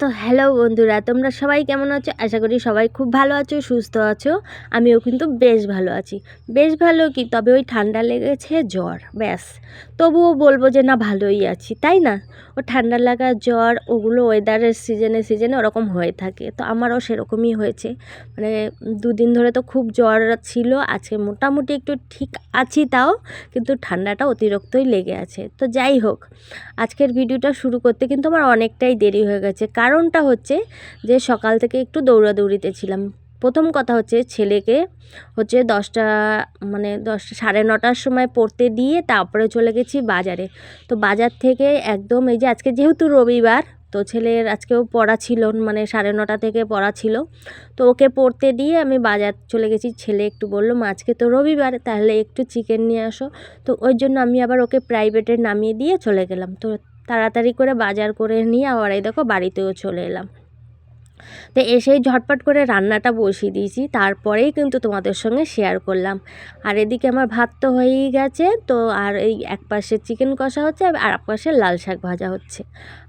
তো হ্যালো বন্ধুরা, তোমরা সবাই কেমন আছো? আশা করি সবাই খুব ভালো আছো, সুস্থ আছো। আমিও কিন্তু বেশ ভালো আছি। বেশ ভালো কি, তবে ওই ঠান্ডা লেগেছে, জ্বর, ব্যাস। তবুও বলবো যে না, ভালোই আছি, তাই না? ও ঠান্ডা লাগা, জ্বর, ওগুলো ওয়েদারের সিজনে সিজনে ওরকম হয়ে থাকে। তো আমারও সেরকমই হয়েছে। মানে দুদিন ধরে তো খুব জ্বর ছিল, আজকে মোটামুটি একটু ঠিক আছি তাও, কিন্তু ঠান্ডাটা অতিরিক্তই লেগে আছে। তো যাই হোক, আজকের ভিডিওটা শুরু করতে কিন্তু আমার অনেকটাই দেরি হয়ে গেছে। কারণটা হচ্ছে যে সকাল থেকে একটু দৌড়াদৌড়িতে ছিলাম। প্রথম কথা হচ্ছে, ছেলেকে হচ্ছে 10টা মানে 9:30টার সময় পড়তে দিয়ে তারপরে চলে গেছি বাজারে। তো বাজার থেকে একদম এই যে আজকে যেহেতু রবিবার, তো ছেলের আজকেও পড়া ছিল, মানে 9:30 থেকে পড়া ছিল। তো ওকে পড়তে দিয়ে আমি বাজার চলে গেছি। ছেলে একটু বললো, মা আজকে তো রবিবার, তাহলে একটু চিকেন নিয়ে আসো। তো ওই জন্য আমি আবার ওকে প্রাইভেটে নামিয়ে দিয়ে চলে গেলাম। তো তাড়াতাড়ি করে বাজার করে নিয়ে আবার এই দেখো বাড়িতেও চলে এলাম। তো এসেই ঝটপট করে রান্নাটা বসিয়ে দিয়েছি, তারপরেই কিন্তু তোমাদের সঙ্গে শেয়ার করলাম। আর এদিকে আমার ভাত তো হয়েই গেছে, তো আর এই এক পাশে চিকেন কষা হচ্ছে আর এক পাশে লাল শাক ভাজা হচ্ছে।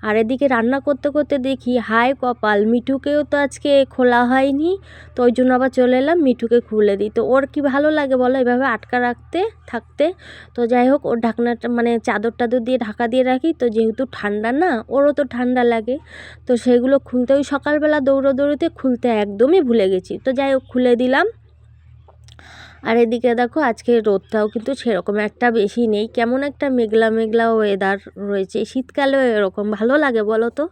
আর এদিকে রান্না করতে করতে দেখি, হায় কপাল, মিঠুকেও তো আজকে খোলা হয়নি। তো ওই জন্য আবার চলে এলাম মিঠুকে খুলে দিই। তো ওর কি ভালো লাগে বলো এভাবে আটকা রাখতে থাকতে? তো যাই হোক, ওর ঢাকনাটা মানে চাদর টাদর দিয়ে ঢাকা দিয়ে রাখি। তো যেহেতু ঠান্ডা না, ওরও তো ঠান্ডা লাগে। তো সেগুলো খুলতে ওই সকালবেলা দৌড়োতে খুলতে একদমই ভুলে গেছি। তো যাই হোক, খুলে দিলাম। আর এদিকে দেখো, আজকে রোদটাও কিন্তু সেরকম একটা বেশি নেই, কেমন একটা মেঘলা মেঘলা ওয়েদার রয়েছে। শীতকালেও এরকম ভালো লাগে বলো তো?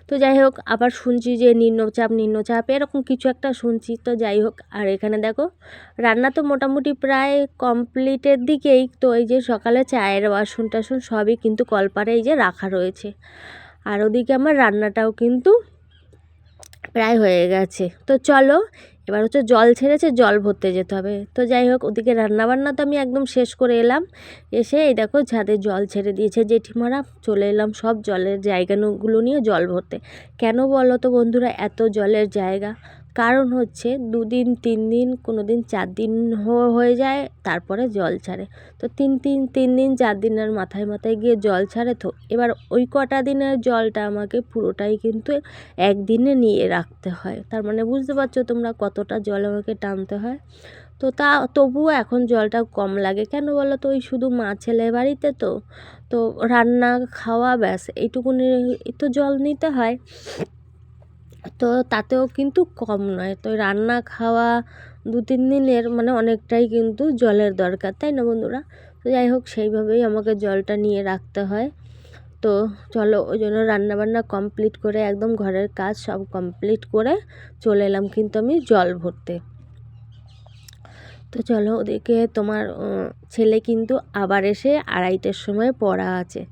তো যাই হোক, আবার শুনছি যে নিম্নচাপ এরকম কিছু একটা শুনছি। তো যাই হোক, আর এখানে দেখো রান্না তো মোটামুটি প্রায় কমপ্লিটের দিকেই। তো এই যে সকালে চায়ের বাসন টাসন সবই কিন্তু কলপারে এই যে রাখা রয়েছে। আর ওদিকে আমার রান্নাটাও কিন্তু প্রায় হয়ে গেছে। তো চলো, এবার হচ্ছে জল ছেড়েছে, জল ভরতে যেতে হবে। তো যাই হোক, ওদিকে রান্নাবান্না তো আমি একদম শেষ করে এলাম। এসে এই দেখো ছাদে জল ছেড়ে দিয়েছে জেঠিমারা, চলে এলাম সব জলের জায়গাগুলো নিয়ে জল ভরতে। কেন বলো তো বন্ধুরা এত জলের জায়গা? কারণ হচ্ছে 2 দিন 3 দিন, কোনো দিন 4 দিন হয়ে যায়, তারপরে জল ছাড়ে। তো 3 দিন 4 দিনের মাথায় মাথায় গিয়ে জল ছাড়ে। তো এবার ওই কটা দিনের জলটা আমাকে পুরোটাই কিন্তু একদিনে নিয়ে রাখতে হয়। তার মানে বুঝতে পারছো তোমরা কতটা জল আমাকে টানতে হয়। তো তবুও এখন জলটা কম লাগে। কেন বলো তো? ওই শুধু মা ছেলে বাড়িতে, তো তো রান্না খাওয়া ব্যাস এইটুকুনি তো জল নিতে হয়। তো তাতেও কিন্তু কম নয়। তো রান্না খাওয়া 2-3 দিনের মানে অনেকটাই কিন্তু জলের দরকার, তাই না বন্ধুরা? তো যাই হোক, সেইভাবেই আমাকে জলটা নিয়ে রাখতে হয়। তো চলো, ওই জন্য রান্নাবান্না কমপ্লিট করে একদম ঘরের কাজ সব কমপ্লিট করে চলে এলাম কিন্তু আমি জল ভরতে। তো চলো, ওদিকে তোমার ছেলে কিন্তু আবার এসে 2:30টার সময় পড়া আছে।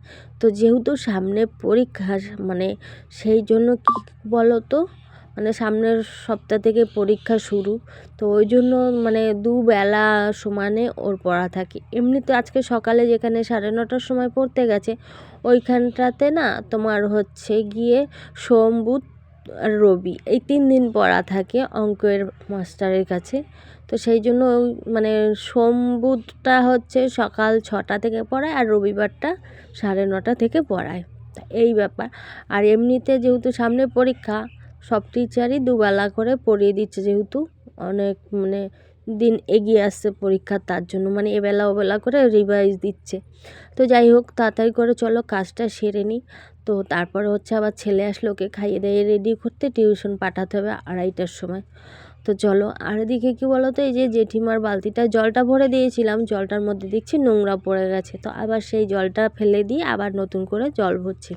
তো যেহেতু সামনে পরীক্ষা, মানে সেই জন্য কি বলো তো, মানে সামনের সপ্তাহ থেকে পরীক্ষা শুরু। তো ওই জন্য মানে দুবেলা সমানে ওর পড়া থাকে। এমনি তো আজকে সকালে যেখানে 9:30টার সময় পড়তে গেছে, ওইখানটাতে না তোমার হচ্ছে গিয়ে সোম বুধ আর রবি এই 3 দিন পড়া থাকে অঙ্কের মাস্টারের কাছে। তো সেই জন্য মানে সোম বুধটা হচ্ছে সকাল 6টা থেকে পড়ায়, আর রবিবারটা 9:30 থেকে পড়ায়। এই ব্যাপার। আর এমনিতে যেহেতু সামনে পরীক্ষা, সব টিচারই দুবেলা করে পড়িয়ে দিচ্ছে, যেহেতু অনেক মানে দিন এগিয়ে আসছে পরীক্ষা, তার জন্য মানে এবেলা ওবেলা করে রিভাইজ দিচ্ছে। তো যাই হোক, তাড়াতাড়ি করে চলো কাজটা সেরে নিই। তো তারপরে হচ্ছে আবার ছেলে আসলে ওকে খাইয়ে দিয়ে রেডি করতে টিউশন পাঠাতে হবে 2:30টার সময়। তো চলো, আর এদিকে কী বলো তো, এই যে জেঠিমার বালতিটা জলটা ভরে দিয়েছিলাম, জলটার মধ্যে দেখছি নোংরা পড়ে গেছে। তো আবার সেই জলটা ফেলে দিয়ে আবার নতুন করে জল ভরছি।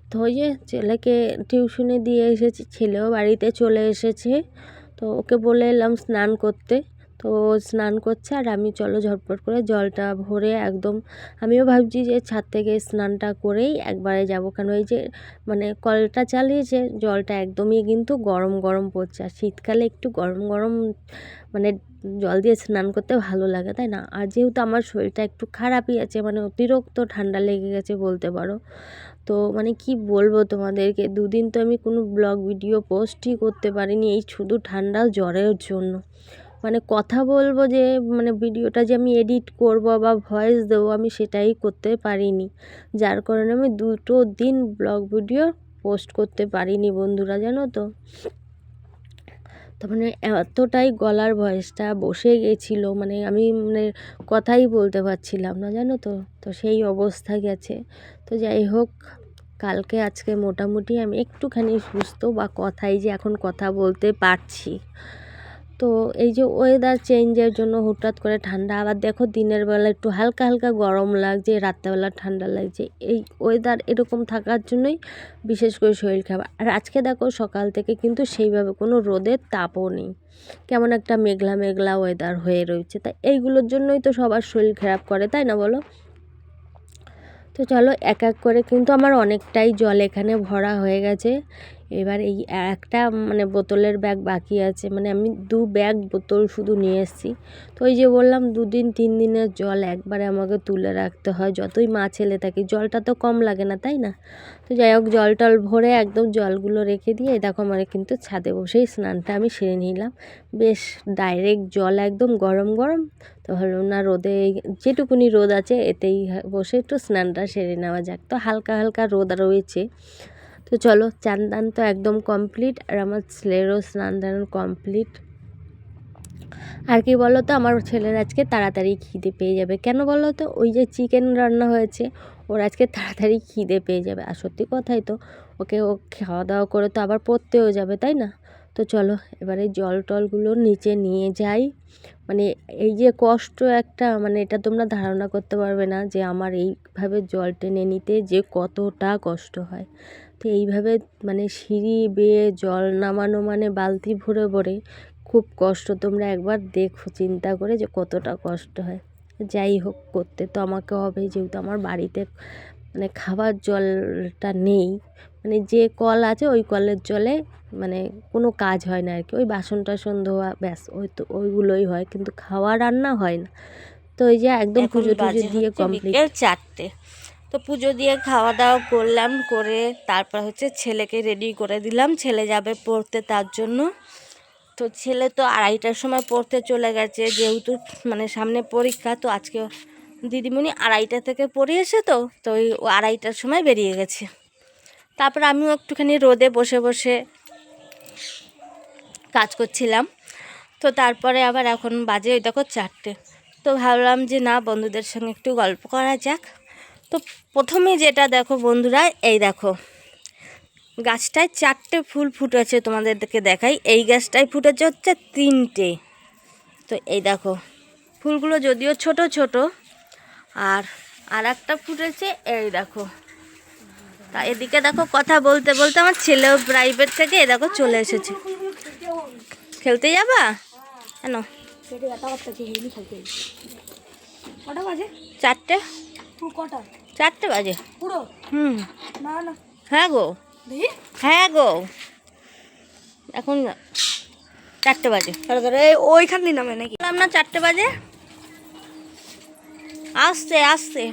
তো ওই যে ছেলেকে টিউশনে দিয়ে এসেছি, ছেলেও বাড়িতে চলে এসেছে। তো ওকে বলে এলাম স্নান করতে। তো স্নান করছে, আর আমি চলো ঝটপট করে জলটা ভরে একদম, আমিও ভাবছি যে ছাদ থেকে স্নানটা করেই একবারে যাব, কারণ ওই যে মানে কলটা চালিয়েছে, জলটা একদমই কিন্তু গরম গরম পড়ছে। আর শীতকালে একটু গরম গরম মানে জল দিয়ে স্নান করতে ভালো লাগে, তাই না? আর যেহেতু আমার শরীরটা একটু খারাপই আছে, মানে অতিরিক্ত ঠান্ডা লেগে গেছে বলতে পারো। তো মানে কি বলবো তোমাদেরকে, 2 দিন তো আমি কোনো ব্লগ ভিডিও পোস্টই করতে পারিনি, এই শুধু ঠান্ডা জ্বরের জন্য। মানে কথা বলবো যে মানে ভিডিওটা যে আমি এডিট করব বা ভয়েস দেবো আমি সেটাই করতে পারিনি, যার কারণে আমি 2 দিন ব্লগ ভিডিও পোস্ট করতে পারিনি বন্ধুরা, জানো তো। তো মানে এতটাই গলার ভয়েসটা বসে গেছিলো, মানে আমি মানে কথাই বলতে পারছিলাম না, জানো তো। তো সেই অবস্থা গেছে। তো যাই হোক, কালকে আজকে মোটামুটি আমি একটুখানি সুস্থ, বা কথাই যে এখন কথা বলতে পারছি। তো এই যে ওয়েদার চেঞ্জের জন্য হঠাৎ করে ঠান্ডা, আবার দেখো দিনের বেলা একটু হালকা হালকা গরম লাগছে, রাত্রেবেলা ঠান্ডা লাগছে, এই ওয়েদার এরকম থাকার জন্যই বিশেষ করে শরীর খারাপ। আর আজকে দেখো সকাল থেকে কিন্তু সেইভাবে কোনো রোদের তাপও নেই, কেমন একটা মেঘলা মেঘলা ওয়েদার হয়ে রয়েছে। তাই এইগুলোর জন্যই তো সবার শরীর খারাপ করে, তাই না বলো। তো চলো এক এক করে, কিন্তু আমার অনেকটাই জল এখানে ভরা হয়ে গেছে। এবার এই একটা মানে বোতলের ব্যাগ বাকি আছে, মানে আমি 2 ব্যাগ বোতল শুধু নিয়ে এসেছি। তো ওই যে বললাম 2 দিন 3 দিনের জল একবারে আমাকে তুলে রাখতে হয়, যতই মা ছেলে থাকি, জলটা তো কম লাগে না, তাই না। তো যাই হোক, জল টল ভরে একদম জলগুলো রেখে দিয়ে দেখো আমার কিন্তু ছাদে বসেই স্নানটা আমি সেরে নিলাম। বেশ ডাইরেক্ট জল একদম গরম গরম। তো ভাবলাম না, রোদে যেটুকুনি রোদ আছে এতেই বসে একটু স্নানটা সেরে নেওয়া যাক। তো হালকা হালকা রোদ রয়েছে। তো চলো, চান দান তো একদম কমপ্লিট, আর আমার ছেলেরও স্নান দান কমপ্লিট। আর কি বলো তো, আমার ছেলের আজকে তাড়াতাড়ি খিদে পেয়ে যাবে, কেন বলো তো, ওই যে চিকেন রান্না হয়েছে, ওর আজকে তাড়াতাড়ি খিদে পেয়ে যাবে। আর সত্যি কথাই তো, ও খাওয়া দাওয়া করে তো আবার পড়তেও যাবে, তাই না। তো চলো এবারে জল টলগুলো নিচে নিয়ে যাই। মানে এই যে কষ্ট একটা, মানে এটা তোমরা ধারণা করতে পারবে না যে আমার এইভাবে জল টেনে নিতে যে কতটা কষ্ট হয়। তো এইভাবে মানে সিঁড়ি বেয়ে জল নামানো মানে বালতি ভরে ভরে খুব কষ্ট, তোমরা একবার দেখো চিন্তা করে যে কতটা কষ্ট হয়। যাই হোক, করতে তো আমাকে হবে, যেহেতু আমার বাড়িতে মানে খাবার জলটা নেই, মানে যে কল আছে ওই কলের জলে মানে কোনো কাজ হয় না আর কি, ওই বাসন টাসন ধোয়া ব্যাস, ওই তো ওইগুলোই হয়, কিন্তু খাওয়া রান্না হয় না। তো এই যে একদম পুজো টুজো দিয়ে কমপ্লিট। 4টে। তো পুজো দিয়ে খাওয়া দাওয়া করলাম, করে তারপর হচ্ছে ছেলেকে রেডি করে দিলাম, ছেলে যাবে পড়তে তার জন্য। তো ছেলে তো 2:30টার সময় পড়তে চলে গেছে, যেহেতু মানে সামনে পরীক্ষা। তো আজকে দিদিমণি 2:30টা থেকে পড়িয়েছে, তো তো ওই 2:30টার সময় বেরিয়ে গেছে। তারপর আমিও একটুখানি রোদে বসে বসে কাজ করছিলাম। তো তারপরে আবার এখন বাজে ওই দেখো 4টে। তো ভাবলাম যে না, বন্ধুদের সঙ্গে একটু গল্প করা যাক। তো প্রথমে যেটা দেখো বন্ধুরা, এই দেখো গাছটায় 4টে ফুল ফুটেছে, তোমাদেরকে দেখাই। এই গাছটায় ফুটেছে হচ্ছে 3টে। তো এই দেখো ফুলগুলো যদিও ছোট ছোট, আর একটা ফুটেছে এই দেখো। তা এদিকে দেখো কথা বলতে বলতে আমার ছেলেও প্রাইভেট থেকে এই দেখো চলে এসেছে। খেলতে যাবা কেন? 4টে 4টে বাজে। হ্যাঁ গো, হ্যাঁ গো, এখন 4টে বাজে। ওইখানে নামে নাকি বললাম না 4টে বাজে, আসতে আসতে।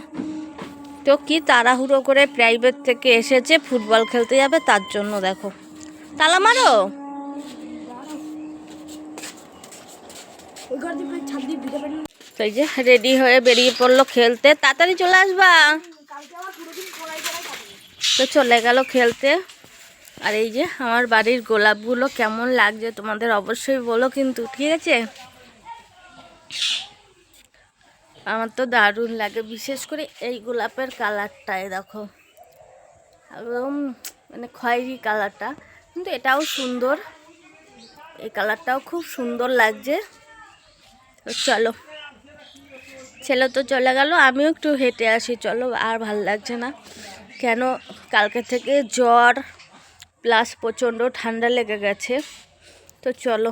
তো কি তাড়াহুড়ো করে প্রাইভেট থেকে এসেছে, ফুটবল খেলতে যাবে তার জন্য দেখো। তালা মারো। তো এই যে রেডি হয়ে বেরিয়ে পড়লো খেলতে, তাড়াতাড়ি চলে আসবা। তো চলে গেল খেলতে। আর এই যে আমার বাড়ির গোলাপগুলো কেমন লাগছে তোমাদের অবশ্যই বলো কিন্তু, ঠিক আছে। আমার তো দারুণ লাগে, বিশেষ করে এই গোলাপের কালারটাই দেখো, একদম মানে খয়েরি কালারটা, কিন্তু এটাও সুন্দর, এই কালারটাও খুব সুন্দর লাগছে। তো চলো, ছেলে তো চলে গেল, আমিও একটু হেঁটে আসি চলো, আর ভাল লাগছে না। কেন, কালকে থেকে জ্বর প্লাস প্রচণ্ড ঠান্ডা লেগে গেছে। তো চলো।